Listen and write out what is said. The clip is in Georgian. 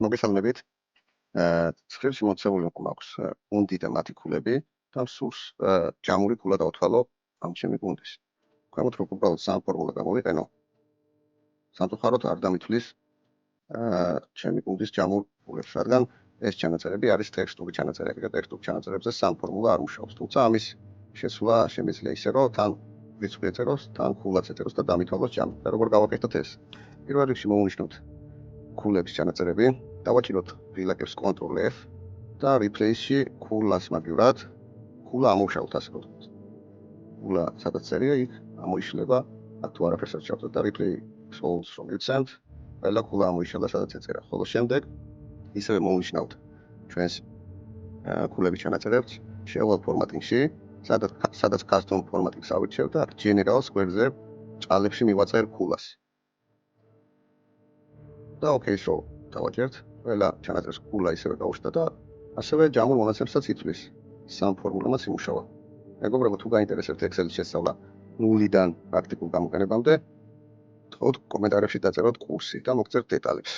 მოგესალმებით. ცხრილში მოცემული გვაქვს გუნდი და მათი ქულები და სურს ჯამური ქულა დავთვალო ამ ჩემი გუნდის. ქვემოთ რო უბრალოდ სამ ფორმულა გამოვიყენო. სამწუხაროდ არ დამითვლის ჩემი გუნდის ჯამურ ქულებს, რადგან ეს ჩანაწერები არის ტექსტური ჩანაწერები და ტექსტურ ჩანაწერებზე სამ ფორმულა არ მუშაობს. თუმცა ამის შესვლა შემიძლია ისე, რომ თან რიცხვი ეწეროს, თან ქულაც ეწეროს და დამითვალოს ჯამი. და როგორ გავაკეთოთ ეს? პირველ რიგში მოვუნიშნოთ ქულების ჩანაწერები, დავაჭიროთ ვილაკებს Ctrl F და replace-ში ქულას მაგივრად ქულა ამოვშალოთ ასე რომ ვთქვათ. ქულა სადაც წერია იქ ამოიშლება, აქ თუ არაფერს არ ჩავთვალოთ და replace all from utsend, ყველა ქულა ამოიშალა სადაც ეწერა. ხოლო შემდეგ ისევე მოვუნიშნავთ ჩვენს ქულების ჩანაწერებს shell formatting-ში, სადაც custom formatting-ს ავირჩევ და general square-ზე ჭალებში მივაწერ ქულას. და OK-ს რო დავაჭერთ, ყველა ჩანაწერს ქულა ისევე გავუშთა და ასევე ჯამურ მონაცემსაც ითვლის. სამ ფორმულამაც იმუშავა. მეგობრებო, თუ გაინტერესებთ Excel-ის შესწავლა ნულიდან პრაქტიკულ გამოყენებამდე, თხოვთ კომენტარებში დაწეროთ კურსი და მოგწერთ დეტალებს.